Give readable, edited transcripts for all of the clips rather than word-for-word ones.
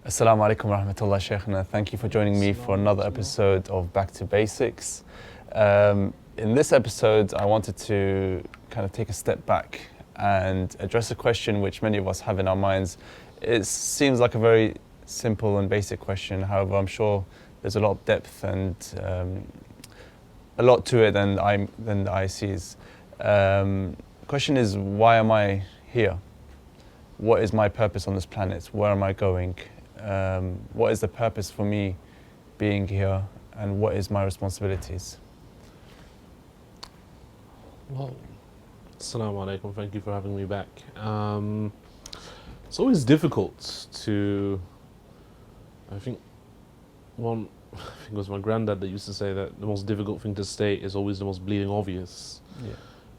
Assalamu alaikum wa rahmatullah, Shaykhna. Thank you for joining me for another episode of Back to Basics. In this episode, I wanted to kind of take a step back and address a question which many of us have in our minds. It seems like a very simple and basic question. However, I'm sure there's a lot of depth and a lot to it than the eye sees. Question is, why am I here? What is my purpose on this planet? Where am I going? What is the purpose for me being here, and what is my responsibilities? Well, assalamu alaikum, thank you for having me back. It's always difficult to, I think it was my granddad that used to say that the most difficult thing to state is always the most bleeding obvious. Yeah.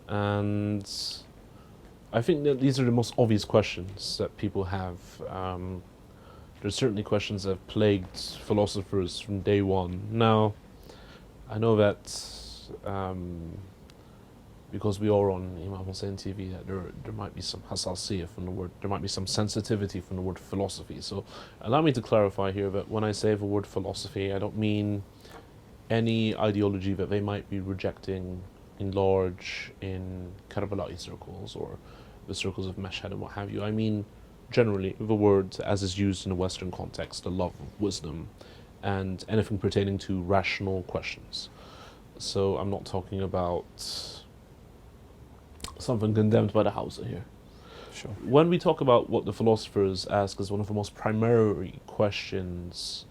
And I think that these are the most obvious questions that people have. There's certainly questions that have plagued philosophers from day one. Now, I know that because we are on Imam Hussein TV, that there might be some hassasiyah from the word, there might be some sensitivity from the word philosophy. So allow me to clarify here that when I say the word philosophy, I don't mean any ideology that they might be rejecting in large in Karbala'i circles or the circles of Mashhad and what have you. I mean generally the word as is used in a Western context, the love of wisdom and anything pertaining to rational questions. So I'm not talking about something condemned by the Hausa here. Sure. When we talk about what the philosophers ask as one of the most primary questions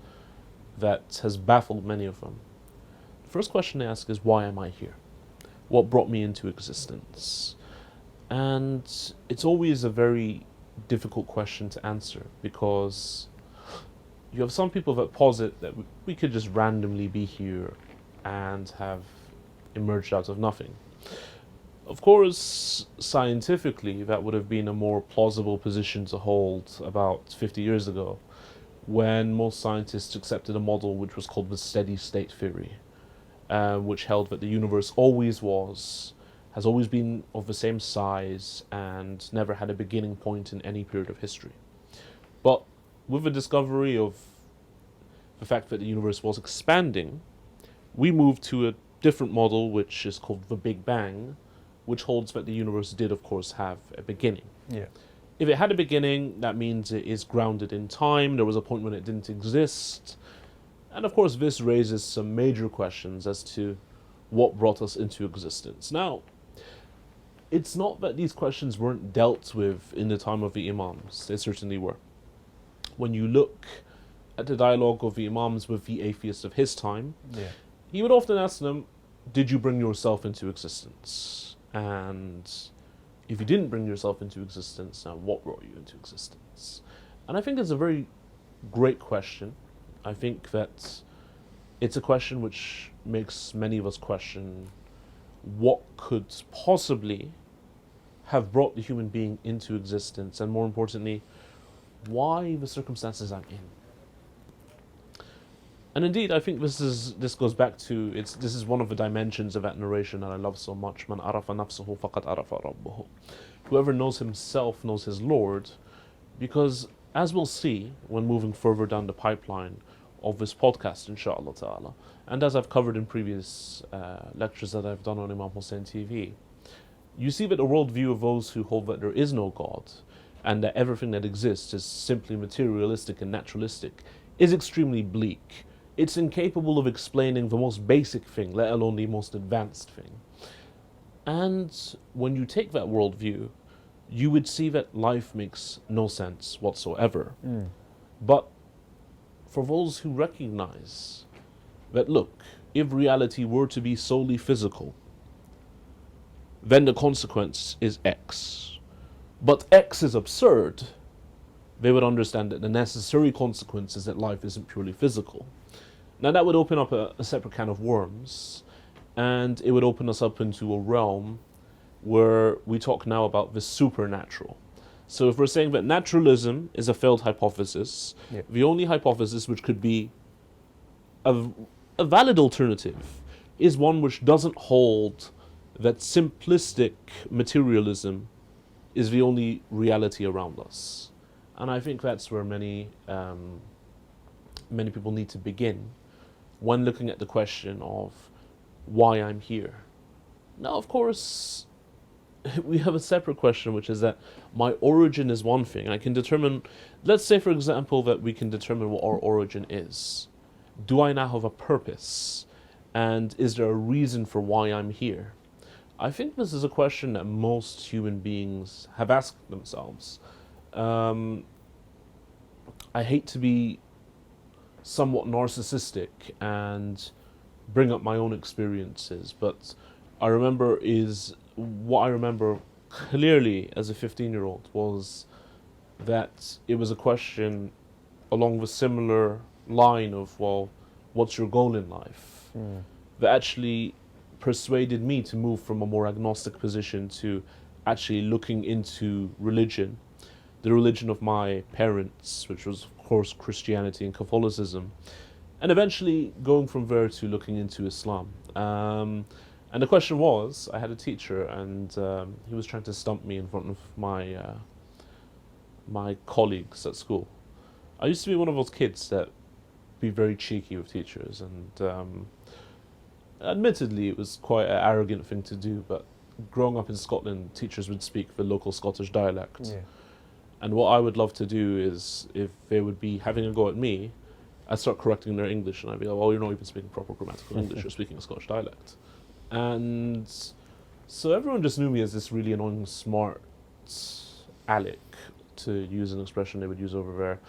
that has baffled many of them, the first question they ask is, why am I here? What brought me into existence? And it's always a very difficult question to answer, because you have some people that posit that we could just randomly be here and have emerged out of nothing. Of course, scientifically, that would have been a more plausible position to hold about 50 years ago, when most scientists accepted a model which was called the steady state theory, which held that the universe has always been of the same size and never had a beginning point in any period of history. But with the discovery of the fact that the universe was expanding, we moved to a different model which is called the Big Bang, which holds that the universe did of course have a beginning. Yeah. If it had a beginning, that means it is grounded in time. There was a point when it didn't exist. And of course this raises some major questions as to what brought us into existence. Now, it's not that these questions weren't dealt with in the time of the Imams. They certainly were. When you look at the dialogue of the Imams with the atheists of his time, he would often ask them, did you bring yourself into existence? And if you didn't bring yourself into existence, now what brought you into existence? And I think it's a very great question. I think that it's a question which makes many of us question what could possibly have brought the human being into existence, and more importantly, why the circumstances I'm in. And indeed, I think this goes back to, this is one of the dimensions of that narration that I love so much. Man arafa nafsuhu faqad arafa rabbuhu. Whoever knows himself knows his Lord, because as we'll see when moving further down the pipeline of this podcast, inshallah ta'ala, and as I've covered in previous lectures that I've done on Imam Hussein TV, you see that the worldview of those who hold that there is no God and that everything that exists is simply materialistic and naturalistic is extremely bleak. It's incapable of explaining the most basic thing, let alone the most advanced thing. And when you take that worldview, you would see that life makes no sense whatsoever. But for those who recognize that, look, if reality were to be solely physical, then the consequence is X. But X is absurd. They would understand that the necessary consequence is that life isn't purely physical. Now that would open up a separate can of worms, and it would open us up into a realm where we talk now about the supernatural. So if we're saying that naturalism is a failed hypothesis, the only hypothesis which could be a valid alternative is one which doesn't hold that simplistic materialism is the only reality around us. And I think that's where many people need to begin when looking at the question of why I'm here. Now, of course, we have a separate question, which is that my origin is one thing. I can determine, let's say, for example, that we can determine what our origin is. Do I now have a purpose? And is there a reason for why I'm here? I think this is a question that most human beings have asked themselves. I hate to be somewhat narcissistic and bring up my own experiences, but what I remember clearly as a 15-year-old was that it was a question along the similar line of, well, what's your goal in life? That actually persuaded me to move from a more agnostic position to actually looking into religion, the religion of my parents, which was, of course, Christianity and Catholicism, and eventually going from there to looking into Islam. And the question was, I had a teacher, and he was trying to stump me in front of my colleagues at school. I used to be one of those kids that be very cheeky with teachers, and admittedly it was quite an arrogant thing to do, but growing up in Scotland, teachers would speak the local Scottish dialect. Yeah. And what I would love to do is, if they would be having a go at me, I'd start correcting their English, and I'd be like, well, you're not even speaking proper grammatical English, you're speaking a Scottish dialect. And so everyone just knew me as this really annoying, smart Alec, to use an expression they would use over there.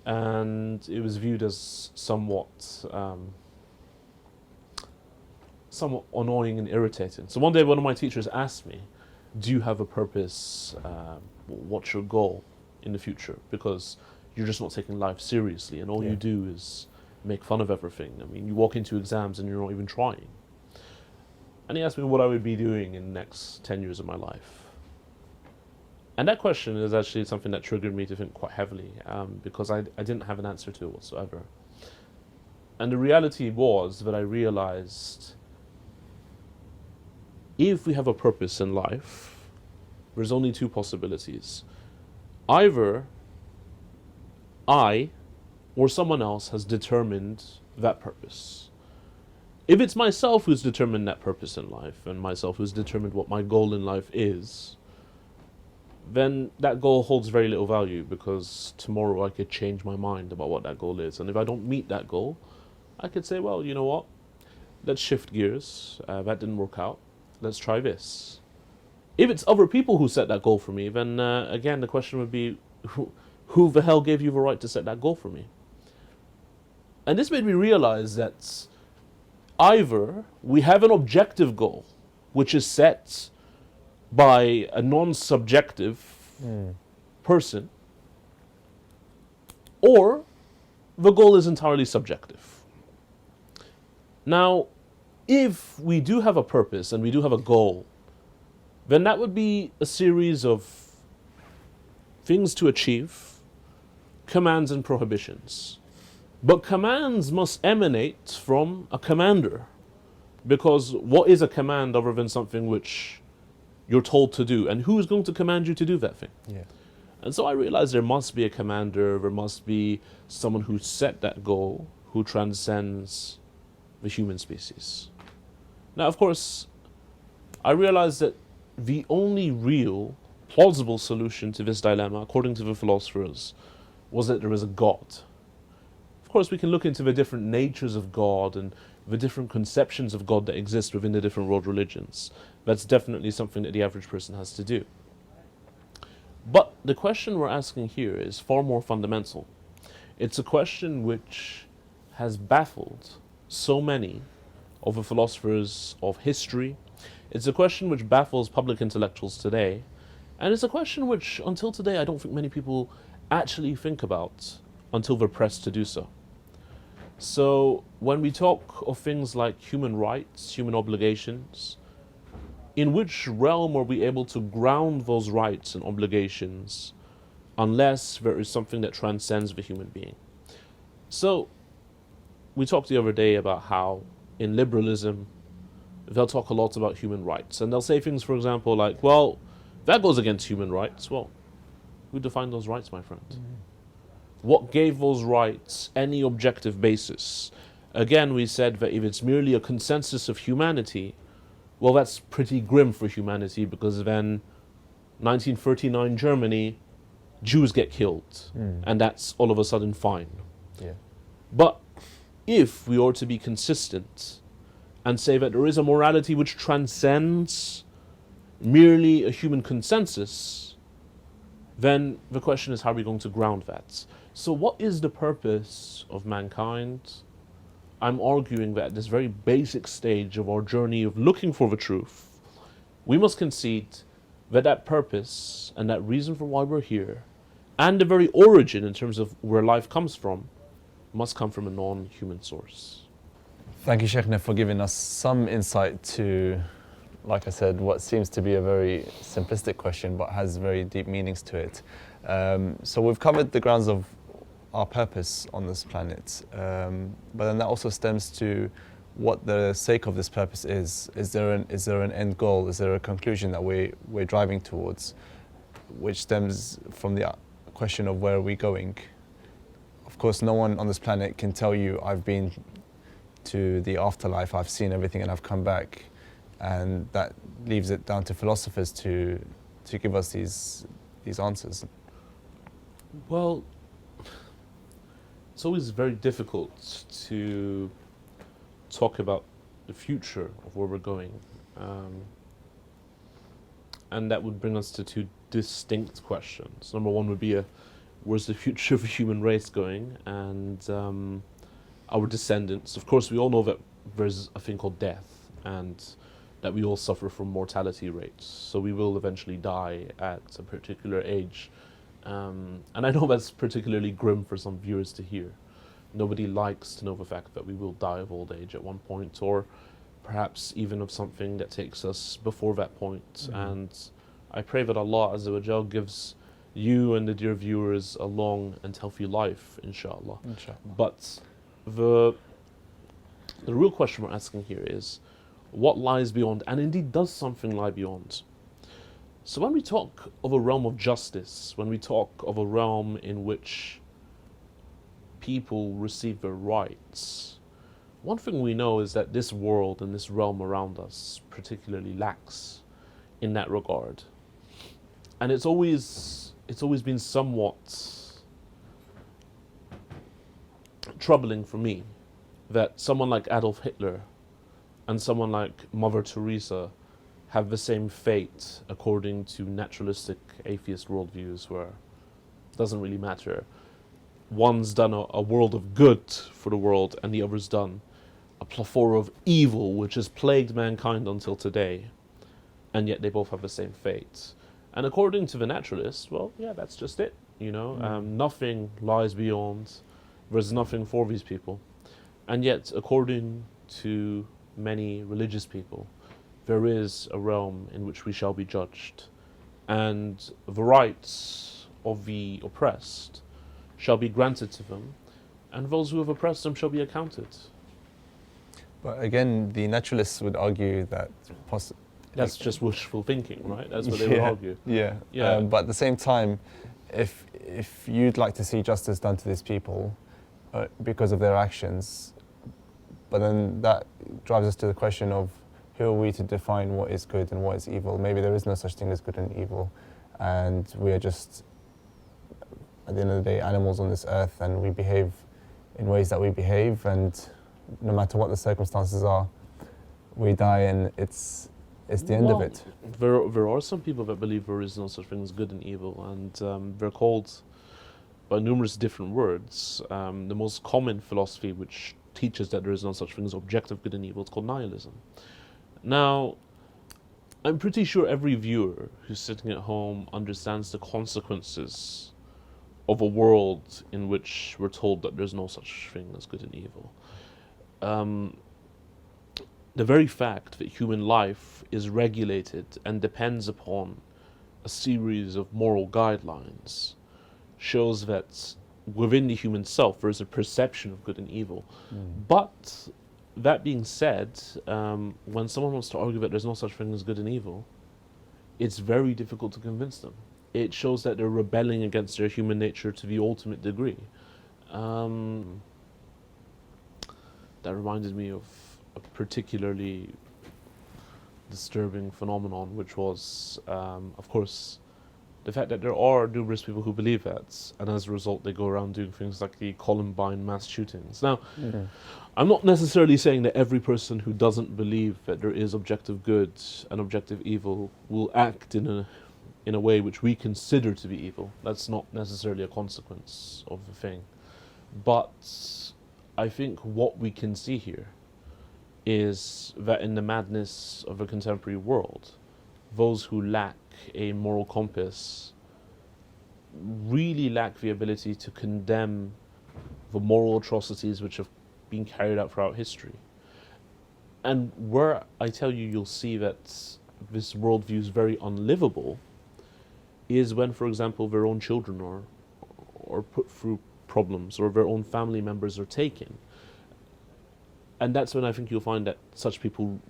And it was viewed as somewhat annoying and irritating. So one day one of my teachers asked me, do you have a purpose? What's your goal in the future? Because you're just not taking life seriously, and all you do is make fun of everything. I mean, you walk into exams and you're not even trying. And he asked me what I would be doing in the next 10 years of my life. And that question is actually something that triggered me to think quite heavily, because I didn't have an answer to it whatsoever. And the reality was that I realized, if we have a purpose in life, there's only two possibilities. Either I or someone else has determined that purpose. If it's myself who's determined that purpose in life, and myself who's determined what my goal in life is, then that goal holds very little value, because tomorrow I could change my mind about what that goal is. And if I don't meet that goal, I could say, well, you know what? Let's shift gears. That didn't work out. Let's try this. If it's other people who set that goal for me, then again, the question would be, who the hell gave you the right to set that goal for me? And this made me realize that either we have an objective goal, which is set by a non-subjective person, or the goal is entirely subjective. Now, if we do have a purpose and we do have a goal, then that would be a series of things to achieve, commands and prohibitions. But commands must emanate from a commander, because what is a command other than something which you're told to do, and who is going to command you to do that thing? Yeah. And so I realized there must be a commander, there must be someone who set that goal, who transcends the human species. Now, of course, I realized that the only real plausible solution to this dilemma, according to the philosophers, was that there is a God. Of course, we can look into the different natures of God and the different conceptions of God that exist within the different world religions. That's definitely something that the average person has to do. But the question we're asking here is far more fundamental. It's a question which has baffled so many of the philosophers of history. It's a question which baffles public intellectuals today. And it's a question which, until today, I don't think many people actually think about until they're pressed to do so. So when we talk of things like human rights, human obligations, in which realm are we able to ground those rights and obligations unless there is something that transcends the human being? So we talked the other day about how in liberalism they'll talk a lot about human rights, and they'll say things, for example, like, well, that goes against human rights. Well, Who defined those rights, my friend? What gave those rights any objective basis? Again, we said that if it's merely a consensus of humanity, well, that's pretty grim for humanity, because then 1939 Germany, Jews get killed, and that's all of a sudden fine. Yeah. But if we are to be consistent and say that there is a morality which transcends merely a human consensus, then the question is, how are we going to ground that? So what is the purpose of mankind? I'm arguing that at this very basic stage of our journey of looking for the truth, we must concede that that purpose and that reason for why we're here, and the very origin in terms of where life comes from, must come from a non-human source. Thank you, Sheikhna, for giving us some insight to, like I said, what seems to be a very simplistic question but has very deep meanings to it. So we've covered the grounds of our purpose on this planet, but then that also stems to what the sake of this purpose is. Is there an end goal? Is there a conclusion that we're driving towards, which stems from the question of where are we going? Of course, no one on this planet can tell you, I've been to the afterlife, I've seen everything and I've come back, and that leaves it down to philosophers to give us these answers. Well, it's always very difficult to talk about the future of where we're going, and that would bring us to two distinct questions. Number one would be where's the future of the human race going, and our descendants. Of course, we all know that there's a thing called death, and that we all suffer from mortality rates. So we will eventually die at a particular age. And I know that's particularly grim for some viewers to hear. Nobody likes to know the fact that we will die of old age at one point, or perhaps even of something that takes us before that point. And I pray that Allah Azza wa Jal gives you and the dear viewers a long and healthy life, inshallah. But the real question we're asking here is, what lies beyond, and indeed does something lie beyond? So when we talk of a realm of justice, when we talk of a realm in which people receive their rights, one thing we know is that this world and this realm around us particularly lacks in that regard. And it's always been somewhat troubling for me that someone like Adolf Hitler and someone like Mother Teresa have the same fate according to naturalistic atheist worldviews, where it doesn't really matter. One's done a world of good for the world, and the other's done a plethora of evil which has plagued mankind until today, and yet they both have the same fate. And according to the naturalists, well, yeah, that's just it. You know, nothing lies beyond. There's nothing for these people. And yet, according to many religious people, there is a realm in which we shall be judged, and the rights of the oppressed shall be granted to them, and those who have oppressed them shall be accounted. But again, the naturalists would argue that that's just wishful thinking, right? That's what they would argue. Yeah. But at the same time, if you'd like to see justice done to these people because of their actions, but then that drives us to the question of, who are we to define what is good and what is evil? Maybe there is no such thing as good and evil, and we are just, at the end of the day, animals on this earth, and we behave in ways that we behave, and no matter what the circumstances are, we die, and it's the end of it. There are some people that believe there is no such thing as good and evil, and they're called by numerous different words. The most common philosophy which teaches that there is no such thing as objective good and evil, it's called nihilism. Now, I'm pretty sure every viewer who's sitting at home understands the consequences of a world in which we're told that there's no such thing as good and evil. The very fact that human life is regulated and depends upon a series of moral guidelines shows that within the human self there is a perception of good and evil. But that being said, when someone wants to argue that there's no such thing as good and evil, it's very difficult to convince them. it shows that they're rebelling against their human nature to the ultimate degree. That reminded me of a particularly disturbing phenomenon, which was, of course, the fact that there are numerous people who believe that, and as a result they go around doing things like the Columbine mass shootings. Now, I'm not necessarily saying that every person who doesn't believe that there is objective good and objective evil will act in a way which we consider to be evil. That's not necessarily a consequence of the thing. But I think what we can see here is that in the madness of a contemporary world, those who lack a moral compass really lack the ability to condemn the moral atrocities which have been carried out throughout history. And where I tell you you'll see that this worldview is very unlivable is when, for example, their own children are put through problems, or their own family members are taken. And that's when I think you'll find that such people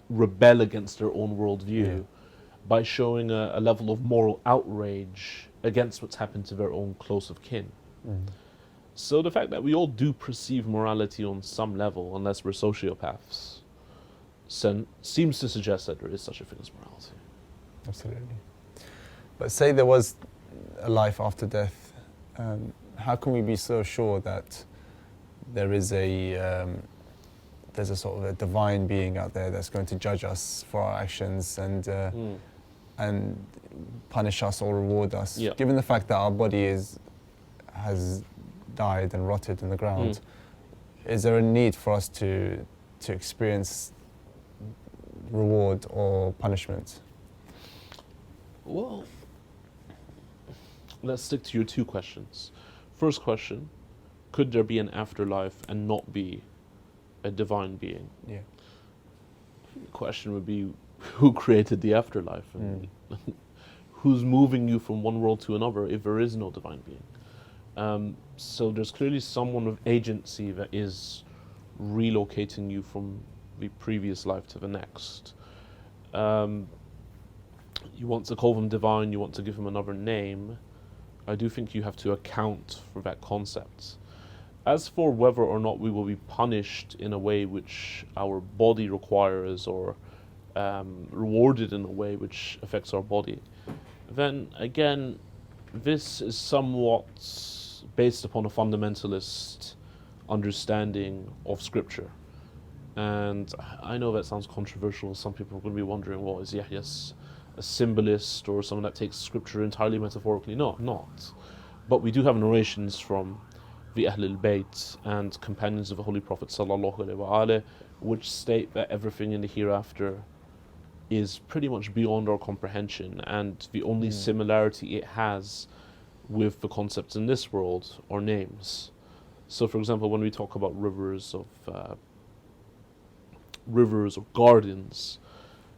rebel against their own worldview by showing a level of moral outrage against what's happened to their own close of kin. So the fact that we all do perceive morality on some level, unless we're sociopaths, seems to suggest that there is such a thing as morality. Absolutely. But say there was a life after death, how can we be so sure that there is there's a sort of a divine being out there that's going to judge us for our actions and punish us or reward us? Yeah. Given the fact that our body has died and rotted in the ground, is there a need for us to experience reward or punishment? Well, let's stick to your two questions. First question, could there be an afterlife and not be a divine being? Yeah. The question would be, who created the afterlife? And who's moving you from one world to another if there is no divine being? So there's clearly someone with agency that is relocating you from the previous life to the next. You want to call them divine, you want to give them another name. I do think you have to account for that concept. As for whether or not we will be punished in a way which our body requires, or rewarded in a way which affects our body, then again, this is somewhat based upon a fundamentalist understanding of Scripture. And I know that sounds controversial. Some people are going to be wondering, well, is Yahya's a symbolist or someone that takes Scripture entirely metaphorically? No, I'm not. But we do have narrations from the Ahlul Bayt and companions of the Holy Prophet ﷺ, which state that everything in the hereafter is pretty much beyond our comprehension, and the only similarity it has with the concepts in this world are names. So, for example, when we talk about rivers or gardens,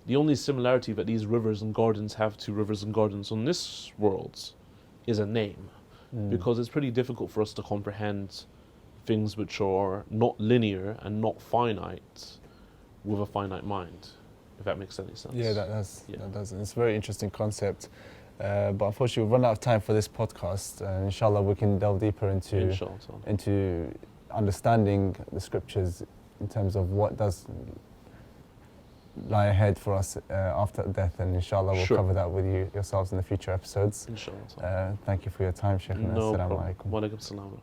the only similarity that these rivers and gardens have to rivers and gardens on this world is a name, because it's pretty difficult for us to comprehend things which are not linear and not finite with a finite mind, if that makes any sense. Yeah, that does. It's a very interesting concept. But unfortunately, we've run out of time for this podcast. Inshallah, we can delve deeper into understanding the Scriptures in terms of what does lie ahead for us after death, and inshallah we'll cover that with yourselves in the future episodes. Inshallah. Thank you for your time, Shaykh. No problem. Wa alaikum salam.